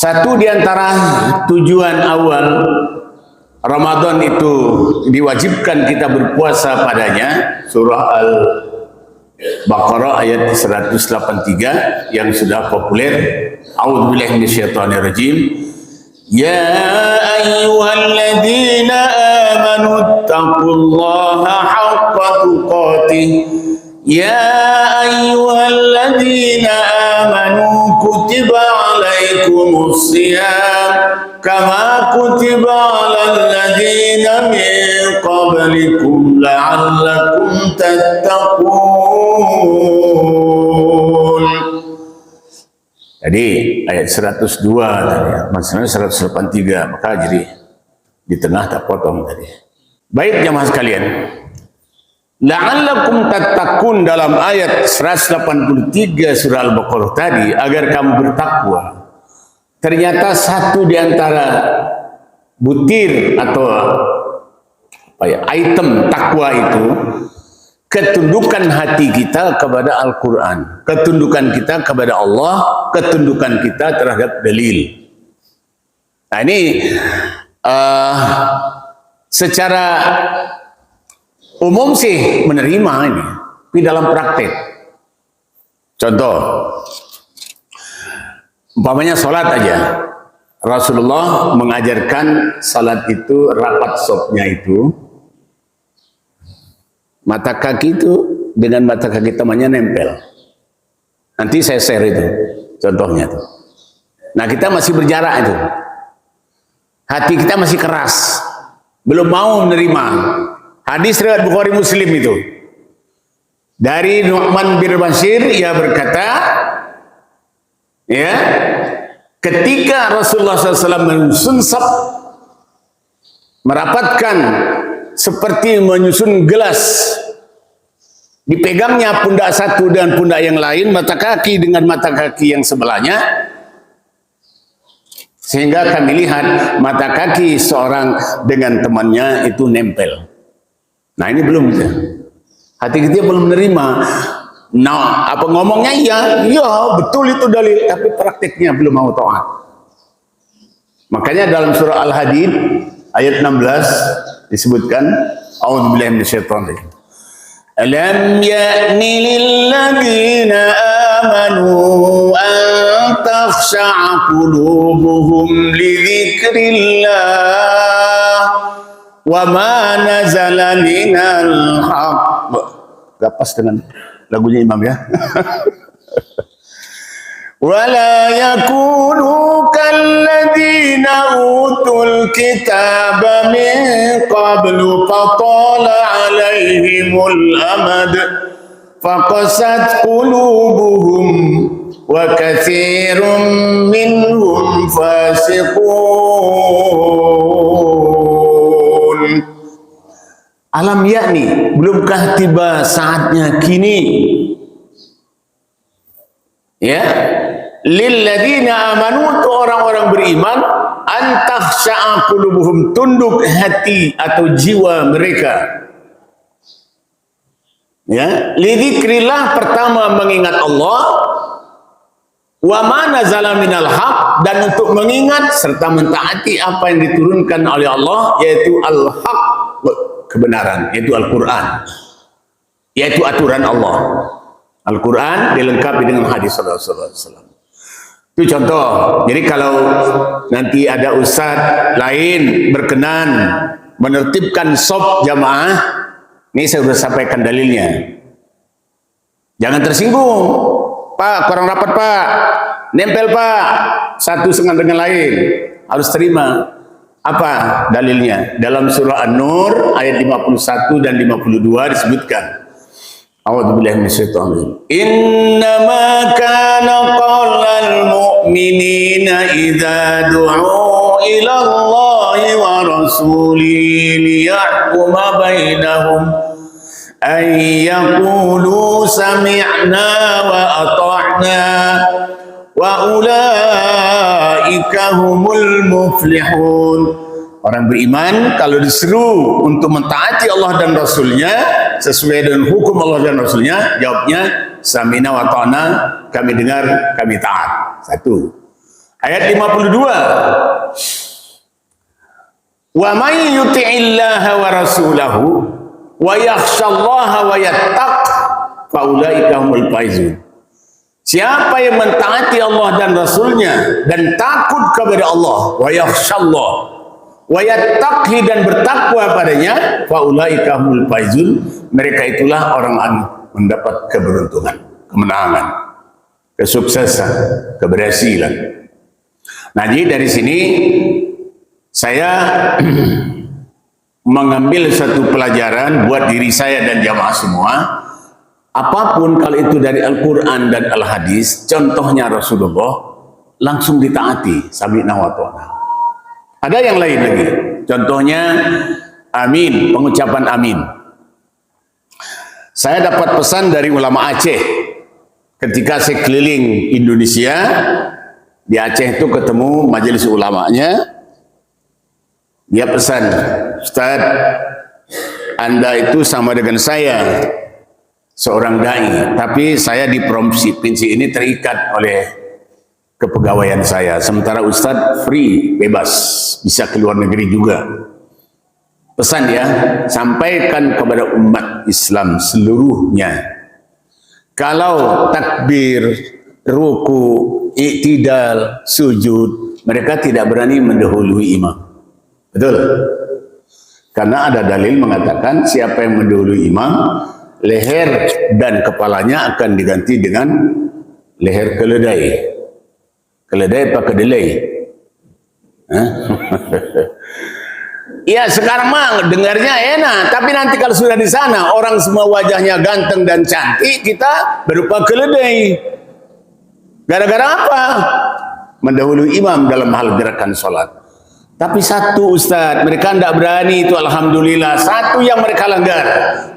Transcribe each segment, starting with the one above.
Satu di antara tujuan awal Ramadan itu diwajibkan kita berpuasa padanya, surah Al-Baqarah ayat 183 yang sudah populer. A'udzubillahi minasyaitonirrajim. Ya ayyuhalladzina amanu taqullaha haqqa tuqatih. Ya ayyuhalladzina amanu kutiba alaikumus shiyam kama kutiba alal ladzina min qablikum la'allakum tattaqun. Tadi ayat 102 tadi, maksudnya 183, maka jadi di tengah tak potong tadi. Baik jamaah sekalian, la'allakum tattaqun dalam ayat 183 surah Al-Baqarah tadi, agar kamu bertakwa. Ternyata satu di antara butir atau item takwa itu ketundukan hati kita kepada Al-Quran, ketundukan kita kepada Allah, ketundukan kita terhadap dalil. Nah ini secara umum sih menerima ini, tapi dalam praktek. Contoh, umpamanya sholat aja. Rasulullah mengajarkan salat itu rapat sopnya itu, mata kaki itu dengan mata kaki temannya nempel. Nanti saya share itu contohnya tuh. Nah kita masih berjarak itu, hati kita masih keras, belum mau menerima. Hadis riwayat Bukhari Muslim itu dari Nu'man bin Bashir, ia berkata, ya, ketika Rasulullah SAW menyusun saf, merapatkan seperti menyusun gelas, dipegangnya pundak satu dan pundak yang lain, mata kaki dengan mata kaki yang sebelahnya, sehingga kami lihat mata kaki seorang dengan temannya itu nempel. Nah ini belum, hati kita belum menerima. Nah apa ngomongnya ya betul itu dalil, tapi praktiknya belum mau taat. Makanya dalam surah Al-Hadid ayat 16 disebutkan, a'udzubillahi minasyaitonir rajim. Alam ya'ni lilladzina amanu an takhsha'a qulubuhum li dzikrillah wa ma nazala minal haqq. Gak pas dengan lagunya Imam ya. ولا يكونوا كالذين أوتوا الكتاب من قبل فطال عليهم الأمد فقست قلوبهم وكثير منهم فاسقون. Alam yakni, belumkah tiba saatnya kini, ya, lilladzina amanu, untuk orang-orang beriman, antakhsha'a qulubuhum, tunduk hati atau jiwa mereka, ya, lidzikrillah, pertama mengingat Allah, wa ma nazala minal haq, dan untuk mengingat serta mentaati apa yang diturunkan oleh Allah, yaitu al-haq, kebenaran, yaitu Al-Quran, yaitu aturan Allah. Al-Quran dilengkapi dengan hadis Rasulullah SAW. Itu contoh. Jadi kalau nanti ada ustadz lain berkenan menertibkan shop jamaah, ini saya sudah sampaikan dalilnya. Jangan tersinggung. Pak, kurang rapat Pak, nempel Pak, satu dengan lain. Harus terima. Apa dalilnya? Dalam surah An-Nur ayat 51 dan 52 disebutkan. A'udzubillahi minasyaitonir rajim. Innama kana qaulal mu'minina idza du'u ila Allahi wa rasulihi liyahkuma bainahum ay yaqulu sami'na wa ata'na wa ulaika humul muflihun. Orang beriman kalau diseru untuk mentaati Allah dan Rasulnya sesuai dengan hukum Allah dan Rasulnya, jawabnya sami'na wa ta'na, kami dengar, kami taat. Satu. Ayat 52. Wa may yuti'illaha wa rasulahu wa yakhshallaha wa yattaq faulaika humul faizun. Siapa yang mentaati Allah dan Rasulnya dan takut kepada Allah, wa yakhshallah wa yattaqhi, dan bertakwa padanya, faulaika humul faizun, mereka itulah orang yang mendapat keberuntungan, kemenangan, kesuksesan, keberhasilan. Nah, jadi dari sini saya mengambil satu pelajaran buat diri saya dan jamaah semua. Apapun kalau itu dari Al-Quran dan Al-Hadis, contohnya Rasulullah, langsung ditaati, sami'na wa ta'na. Ada yang lain lagi, contohnya amin, pengucapan amin. Saya dapat pesan dari ulama Aceh ketika saya keliling Indonesia. Di Aceh itu ketemu majelis ulamanya, dia pesan, Ustaz, Anda itu sama dengan saya, seorang dai, tapi saya di provinsi ini terikat oleh kepegawaian saya, sementara Ustaz free, bebas, bisa ke luar negeri juga. Pesan ya, sampaikan kepada umat Islam seluruhnya, kalau takbir, ruku, iktidal, sujud, mereka tidak berani mendahului imam. Betul? Karena ada dalil mengatakan siapa yang mendahului imam, leher dan kepalanya akan diganti dengan leher keledai. Keledai apa kedelai? Ya, sekarang mah dengarnya enak, tapi nanti kalau sudah di sana orang semua wajahnya ganteng dan cantik, kita berupa keledai. Gara-gara apa? Mendahului imam dalam hal gerakan sholat. Tapi satu Ustaz, mereka tidak berani itu, alhamdulillah. Satu yang mereka langgar.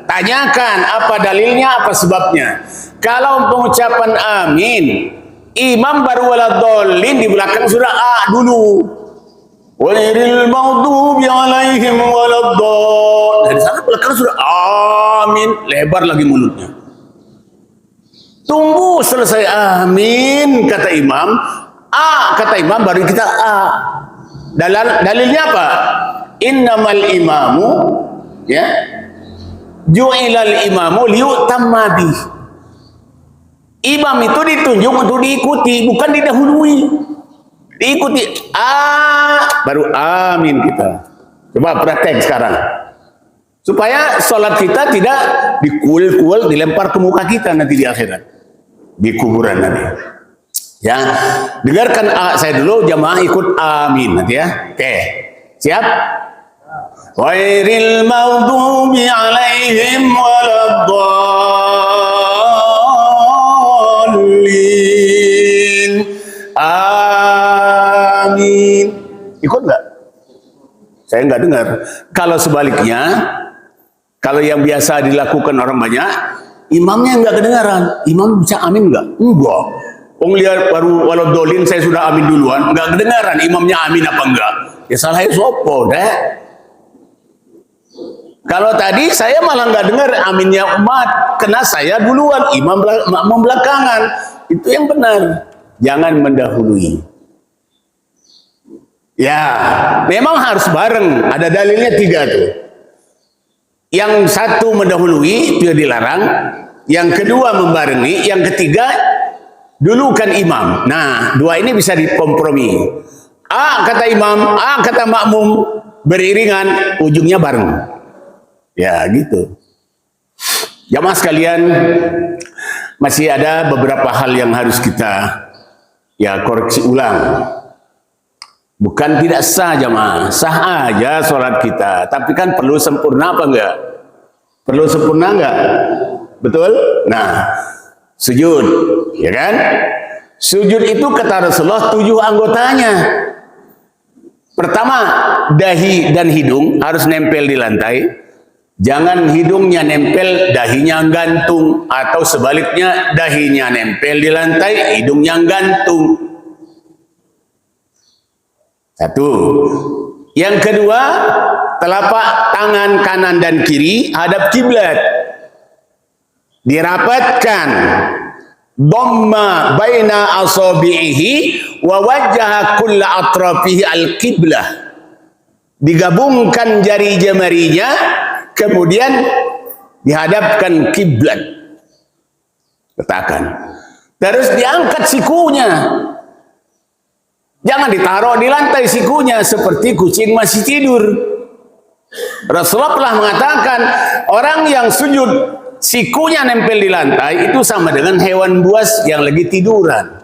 Tanyakan apa dalilnya, apa sebabnya. Kalau pengucapan amin, imam baru waladhdallin, di belakang sudah a dulu. Ghairil maghdubi alaihim waladhdallin. Dari sana belakang sudah amin, lebar lagi mulutnya. Tunggu selesai amin kata imam, a kata imam, baru kita a. Dalilnya apa? Innamal imamu, ya, ju'ilal imamu liyutamma bih. Imam itu ditunjuk untuk diikuti, bukan didahului. Diikuti a, baru amin kita. Coba praktek sekarang, supaya sholat kita tidak dikuil-kuil, dilempar ke muka kita nanti di akhirat, di kuburan nanti. Ya, dengarkan saya dulu, jamaah ikut amin nanti ya. Oke, siap? Ghairil maghdubi alaihim waladhdallin. Amin. Ikut nggak? Saya nggak dengar. Kalau sebaliknya, kalau yang biasa dilakukan orang banyak, imamnya nggak kedengaran. Imam bisa amin nggak? Enggak. Lihat baru waladhdallin, saya sudah amin duluan, nggak kedengaran imamnya amin apa enggak. Ya salah sopo deh. Kalau tadi saya malah nggak dengar aminnya umat, kena saya duluan, imam makmum belakangan. Itu yang benar. Jangan mendahului. Ya, memang harus bareng. Ada dalilnya 3 tuh. Yang satu mendahului, itu dilarang. Yang kedua membarengi. Yang ketiga, dulukan imam. Nah, 2 ini bisa dikompromi. A kata imam, A kata makmum, beriringan, ujungnya bareng. Ya, gitu. Jamaah sekalian, masih ada beberapa hal yang harus kita koreksi ulang. Bukan tidak sah jamaah, sah aja sholat kita, tapi kan perlu sempurna apa enggak? Perlu sempurna enggak? Betul? Nah, sujud, ya kan? Sujud itu kata Rasulullah 7 anggotanya. Pertama, dahi dan hidung harus nempel di lantai. Jangan hidungnya nempel, dahinya gantung, atau sebaliknya, dahinya nempel di lantai, hidungnya gantung. Satu. Yang kedua, telapak tangan kanan dan kiri hadap kiblat. Dirapatkan. dhamma baina asabi'ihi wa wajjaha kulla atrafihi al-qiblah. Digabungkan jari jemarinya, kemudian dihadapkan kiblat. Katakan. Terus diangkat sikunya. Jangan ditaruh di lantai sikunya seperti kucing masih tidur. Rasulullah telah mengatakan, orang yang sujud sikunya nempel di lantai itu sama dengan hewan buas yang lagi tiduran.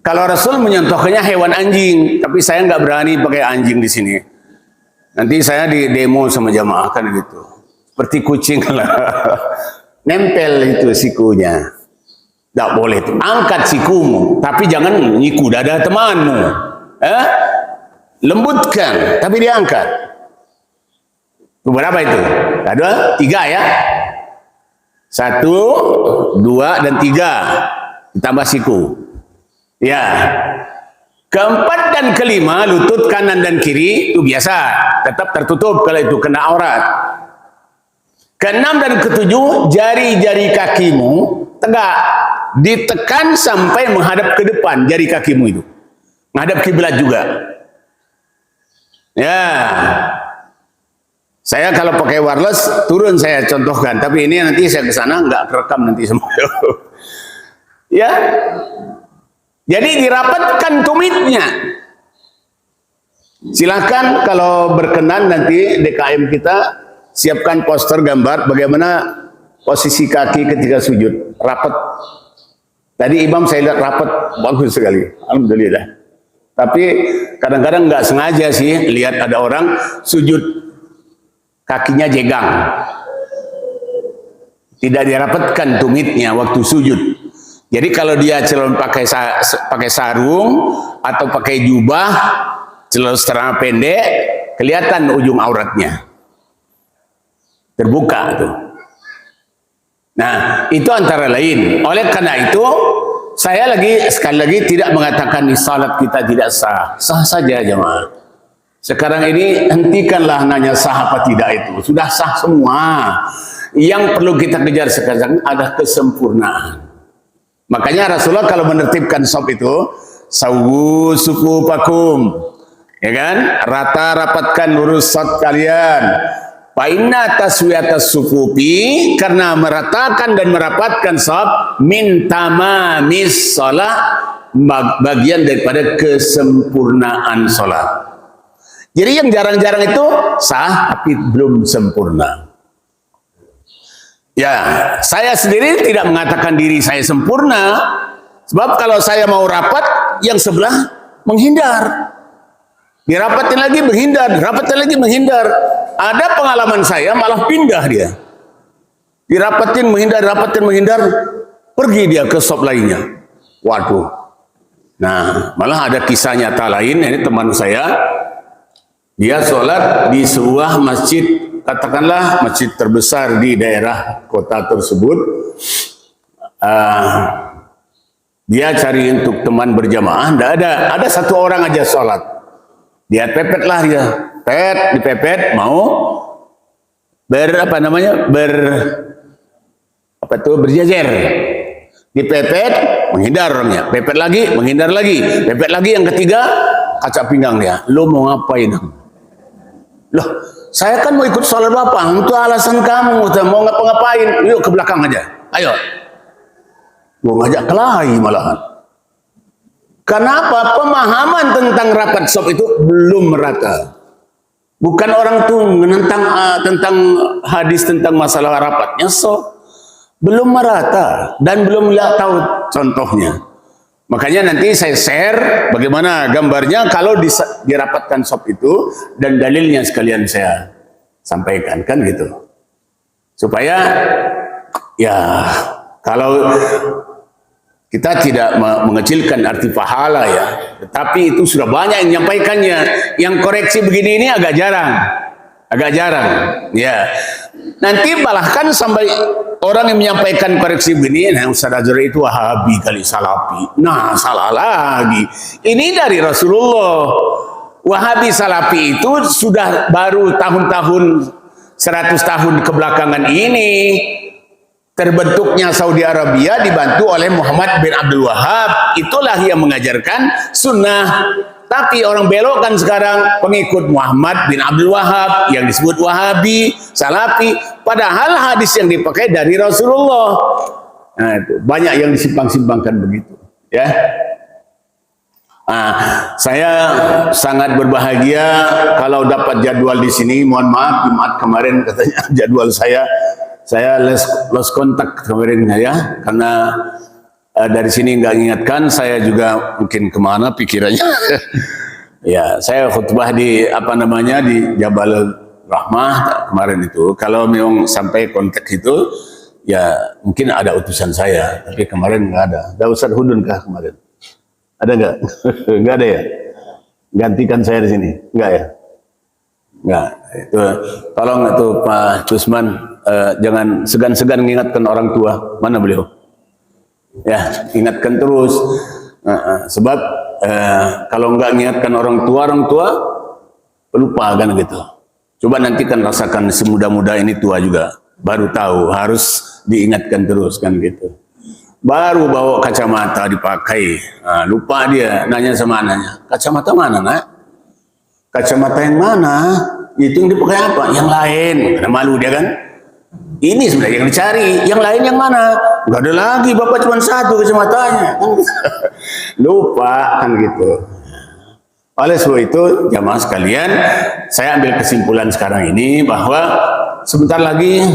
Kalau Rasul menyontohkannya hewan anjing, tapi saya nggak berani pakai anjing di sini. Nanti saya di demo sama jamaah kan gitu. Seperti kucing lah. Nempel itu sikunya. Tidak boleh itu. Angkat sikumu, tapi jangan nyiku dada temanmu. Lembutkan, tapi diangkat. Berapa itu? Ada 3 ya. 1, 2, dan 3. Ditambah siku. Ya. Keempat dan kelima, lutut kanan dan kiri itu biasa, tetap tertutup kalau itu kena aurat. Keenam dan ketujuh, jari-jari kakimu tegak, ditekan sampai menghadap ke depan jari kakimu itu, menghadap kiblat juga. Ya, saya kalau pakai wireless turun saya contohkan, tapi ini nanti saya ke sana nggak kerekam nanti semua. Ya. Jadi dirapatkan tumitnya. Silahkan kalau berkenan nanti DKM kita siapkan poster gambar bagaimana posisi kaki ketika sujud. Rapat. Tadi imam saya lihat rapat, bagus sekali. Alhamdulillah. Tapi kadang-kadang nggak sengaja sih lihat ada orang sujud kakinya jegang. Tidak dirapatkan tumitnya waktu sujud. Jadi kalau dia pakai sarung atau pakai jubah, celana pendek, kelihatan ujung auratnya. Terbuka tuh. Nah, itu antara lain. Oleh karena itu, saya sekali lagi tidak mengatakan di salat kita tidak sah. Sah saja jemaah. Sekarang ini hentikanlah nanya sah apa tidak itu. Sudah sah semua. Yang perlu kita kejar sekarang ada kesempurnaan. Makanya Rasulullah kalau menertibkan shop itu, sawu sukufakum, ya kan? Rata rapatkan lurus shop kalian. Fa inna taswiyatas sufufi, karena meratakan dan merapatkan shop min tamamis shalah, bagian daripada kesempurnaan salat. Jadi yang jarang-jarang itu sah tapi belum sempurna. Ya, saya sendiri tidak mengatakan diri saya sempurna. Sebab kalau saya mau rapat, yang sebelah menghindar. Dirapatin lagi menghindar, dirapatin lagi menghindar. Ada pengalaman saya malah pindah dia. Dirapatin menghindar, dirapatin menghindar, pergi dia ke shop lainnya. Waduh. Nah, malah ada kisah nyata lain, ini teman saya. Dia sholat di sebuah masjid, katakanlah masjid terbesar di daerah kota tersebut. Dia cari untuk teman berjamaah, tidak ada. Ada satu orang aja sholat. Dia pepetlah dia, dipepet, mau berjejer. Dipepet, menghindar orangnya. Pepet lagi, menghindar lagi. Pepet lagi, yang ketiga, kaca pinggang dia. Lo mau ngapain? Loh, saya kan mau ikut sholat Bapak. Itu alasan kamu. Mau ngapa-ngapain? Yuk ke belakang aja. Ayo. Gue ngajak kelahi malahan. Kenapa? Pemahaman tentang rapat shop itu belum merata. Bukan orang tuh tentang hadis tentang masalah rapatnya shop. Belum merata. Dan belum tahu contohnya. Makanya nanti saya share bagaimana gambarnya kalau dirapatkan shop itu, dan dalilnya sekalian saya sampaikan, kan gitu. Supaya ya kalau kita tidak mengecilkan arti pahala ya, tetapi itu sudah banyak yang menyampaikannya. Yang koreksi begini ini agak jarang ya. Nanti bahkan sampai orang yang menyampaikan koreksi begini, nah Ustaz Azhar itu Wahabi kali, Salafi. Nah, salah lagi. Ini dari Rasulullah. Wahabi Salafi itu sudah baru tahun-tahun 100 tahun kebelakangan ini. terbentuknya Saudi Arabia dibantu oleh Muhammad bin Abdul Wahab. Itulah yang mengajarkan sunnah. Tapi orang belokkan sekarang pengikut Muhammad bin Abdul Wahab yang disebut Wahabi, Salafi. Padahal hadis yang dipakai dari Rasulullah. Nah, itu banyak yang disimpang-simpangkan begitu. Ya. Saya sangat berbahagia kalau dapat jadwal di sini. Mohon maaf Jumat kemarin katanya jadwal saya lost kontak kemarin ya, karena dari sini nggak ingatkan, saya juga mungkin kemana pikirannya. Ya, saya khutbah di di Jabal Rahmah kemarin itu. Kalau memang sampai kontak itu, ya mungkin ada utusan saya, tapi kemarin nggak ada. Ada Ustaz Hudun kah kemarin? Ada nggak? Nggak ada ya? Gantikan saya di sini? Nggak ya? Nggak. Itu tolong itu Pak Tusman, jangan segan-segan mengingatkan orang tua. Mana beliau? Ya, ingatkan terus. Sebab kalau nggak mengingatkan orang tua lupa kan gitu. Coba nanti kan rasakan, semuda-muda ini tua juga, baru tahu harus diingatkan terus kan gitu. Baru bawa kacamata dipakai, lupa dia, nanya sama anaknya, kacamata mana nak? Kacamata yang mana? Itu yang dipakai apa? Yang lain. Karena malu dia kan. Ini sebenarnya yang dicari. Yang lain yang mana? Gak ada lagi, bapak cuma satu kacamatanya. Lupa kan gitu. Oleh sebab itu, jamaah sekalian, saya ambil kesimpulan sekarang ini bahwa sebentar lagi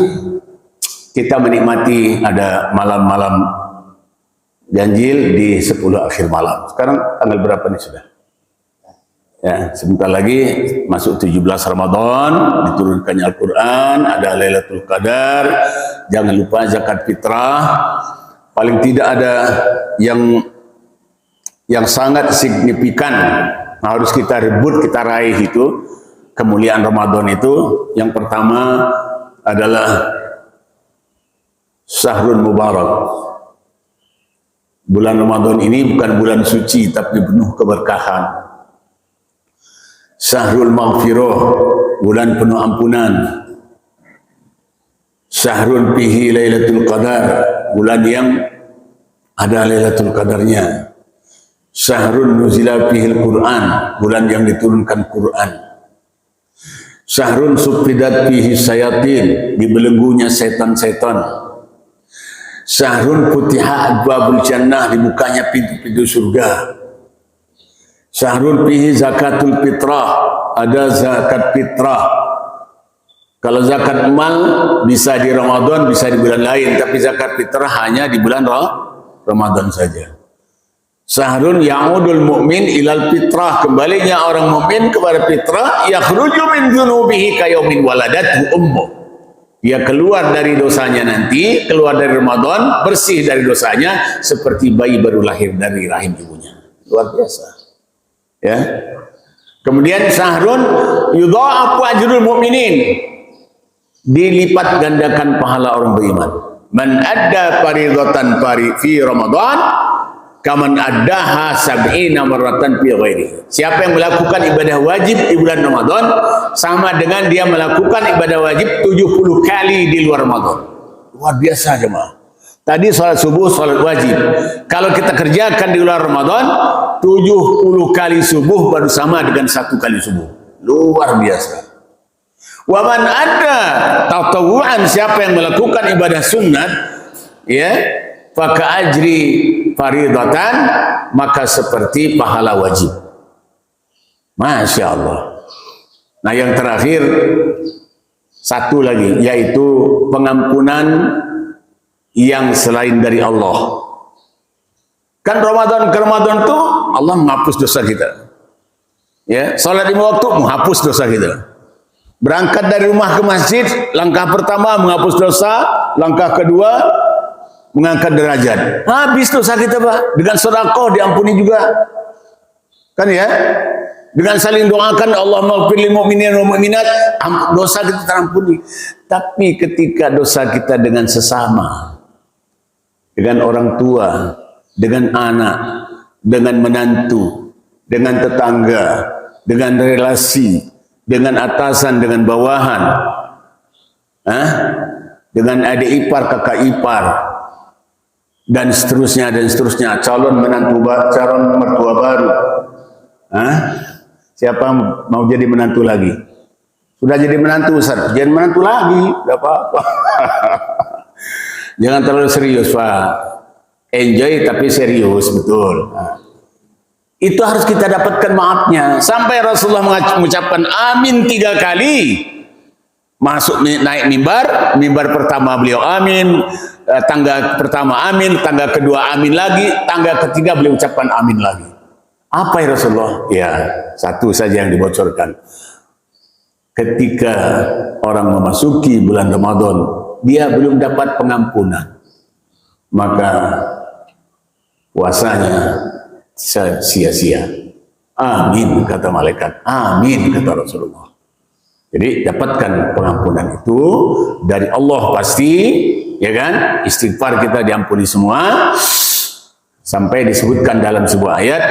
kita menikmati ada malam-malam ganjil di 10 akhir malam. Sekarang tanggal berapa nih sudah? Ya, sebentar lagi masuk 17 Ramadan, diturunkannya Al-Quran, ada Lailatul Qadar, jangan lupa zakat fitrah. Paling tidak ada yang sangat signifikan harus kita rebut, kita raih itu kemuliaan Ramadan itu. Yang pertama adalah Syahrul Mubarak. Bulan Ramadan ini bukan bulan suci, tapi penuh keberkahan. Syahrul Maghfirah, bulan penuh ampunan. Syahrul fihi Lailatul Qadar, bulan yang ada Lailatul Qadarnya. Syahrul nuzila fihi Al-Quran, bulan yang diturunkan Quran. Syahrul sufidat fihi sayatin, dibelenggunya setan-setan. Syahrul futiha abwabul jannah, dibukanya pintu-pintu surga. Syahrul fihi zakatul fitrah, ada zakat fitrah. Kalau zakat mal bisa di Ramadan, bisa di bulan lain, tapi zakat fitrah hanya di bulan Ramadan saja. Syahrun ya'udul mu'min ilal fitrah, kembalinya orang mukmin kepada fitrah. Yakhruju min dzunubihi kayaumin waladatu ummuh, dia keluar dari dosanya nanti, keluar dari Ramadan bersih dari dosanya seperti bayi baru lahir dari rahim ibunya. Luar biasa. Ya. Kemudian syahrun yudha'afu ajrul mu'minin, dilipat gandakan pahala orang beriman. Man adda faridatan fi Ramadan kaman addaha sab'ina marratan fi ghairi. Siapa yang melakukan ibadah wajib di bulan Ramadan sama dengan dia melakukan ibadah wajib 70 kali di luar Ramadan. Luar biasa jemaah. Tadi sholat subuh, sholat wajib. Kalau kita kerjakan di luar Ramadan, 70 kali subuh baru sama dengan 1 kali subuh. Luar biasa. Waman ada tatawuan, siapa yang melakukan ibadah sunat, ya, faka ajri faridatan, maka seperti pahala wajib. Masya Allah. Nah yang terakhir, satu lagi, yaitu pengampunan yang selain dari Allah. Kan Ramadan ke Ramadan itu Allah menghapus dosa kita. Ya, salat 5 waktu menghapus dosa kita. Berangkat dari rumah ke masjid, langkah pertama menghapus dosa, langkah kedua mengangkat derajat. Habis dosa kita, Pak. Dengan sedekah diampuni juga. Kan ya? Dengan saling doakan Allah maghfir lil mu'minin wal mu'minat, dosa kita terampuni. Tapi ketika dosa kita dengan sesama, dengan orang tua, dengan anak, dengan menantu, dengan tetangga, dengan relasi, dengan atasan, dengan bawahan, dengan adik ipar, kakak ipar, dan seterusnya, calon mertua baru. Hah? Siapa mau jadi menantu lagi? Sudah jadi menantu, Ustaz. Jangan menantu lagi, enggak apa-apa. Jangan terlalu serius, Pak. Enjoy tapi serius, betul. Nah, itu harus kita dapatkan maafnya. Sampai Rasulullah mengucapkan amin 3 kali. Masuk naik mimbar pertama beliau amin, tangga pertama amin, tangga kedua amin lagi, tangga ketiga beliau ucapkan amin lagi. Apa ya Rasulullah? Ya, satu saja yang dibocorkan. Ketika orang memasuki bulan Ramadan, dia belum dapat pengampunan, maka puasanya sia-sia. Amin, kata malaikat. Amin, kata Rasulullah. Jadi dapatkan pengampunan itu dari Allah pasti, ya kan? Istighfar kita diampuni semua. Sampai disebutkan dalam sebuah ayat,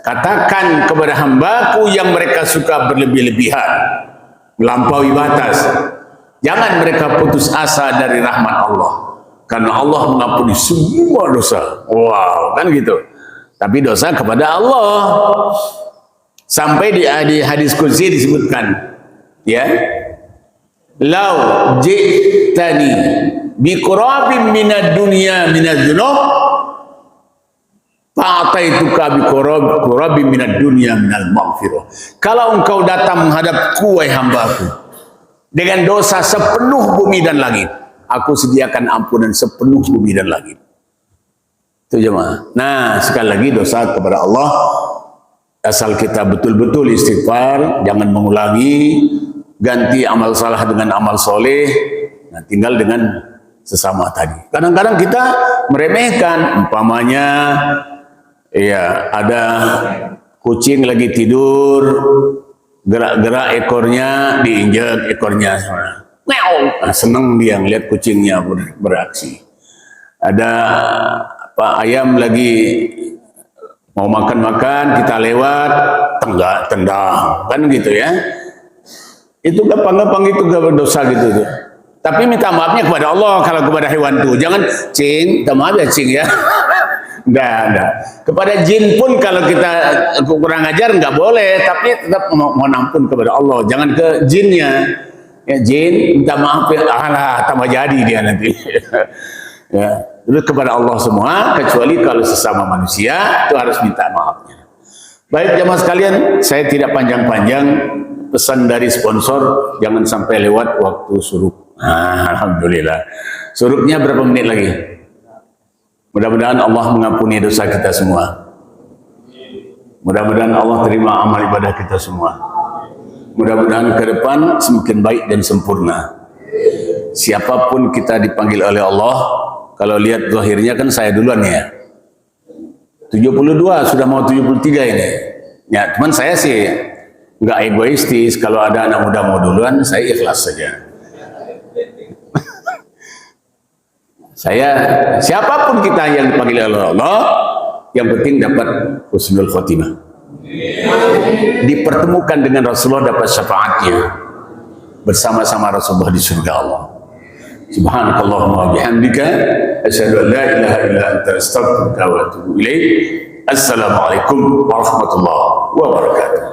katakan kepada hambaku yang mereka suka berlebih-lebihan, melampaui batas, jangan mereka putus asa dari rahmat Allah, karena Allah mengampuni semua dosa. Wow, kan gitu. Tapi dosa kepada Allah. Sampai di hadis qudsi disebutkan, ya, lau ji'tani biqurabin minad dunya minadz-dzunub fa'ataituka biqurabin minad dunya minal maghfirah. Kalau engkau datang menghadapku, wahai hambaku, dengan dosa sepenuh bumi dan langit, aku sediakan ampunan sepenuh bumi dan langit. Itu jemaah. Nah, sekali lagi dosa kepada Allah, asal kita betul-betul istighfar, jangan mengulangi, ganti amal salah dengan amal soleh. Nah, tinggal dengan sesama tadi. Kadang-kadang kita meremehkan, umpamanya ya ada kucing lagi tidur, gerak-gerak ekornya, diinjak ekornya, nah, senang dia ngeliat kucingnya beraksi. Ada ayam lagi mau makan-makan, kita lewat, tendang, kan gitu ya. Itu gampang-gampang, itu dosa gitu tuh. Tapi minta maafnya kepada Allah. Kalau kepada hewan tuh, jangan cing, minta maaf ya cing ya. Enggak. Kepada jin pun kalau kita kurang ajar nggak boleh, tapi tetap mohon ampun kepada Allah. Jangan ke jinnya. Ya jin, minta maaf ya, alah tambah jadi dia nanti. Ya, terus kepada Allah semua, kecuali kalau sesama manusia itu harus minta maafnya. Baik jemaah sekalian, saya tidak panjang-panjang. Pesan dari sponsor, jangan sampai lewat waktu suruk. Alhamdulillah. Suruknya berapa menit lagi? Mudah-mudahan Allah mengampuni dosa kita semua. Mudah-mudahan Allah terima amal ibadah kita semua. Mudah-mudahan ke depan semakin baik dan sempurna. Siapapun kita dipanggil oleh Allah, kalau lihat zahirnya kan saya duluan ya. 72, sudah mau 73 ini. Ya, teman saya sih nggak egoistis. Kalau ada anak muda mau duluan, saya ikhlas saja. Saya, siapapun kita yang dipanggil oleh Allah, yang penting dapat husnul khotimah. Dipertemukan dengan Rasulullah, dapat syafaatnya bersama-sama Rasulullah di surga Allah. Subhanakallahumma wa bihamdika asyhadu an la ilaha illa anta astaghfiruka wa atubu ilaik. Assalamualaikum warahmatullahi wabarakatuh.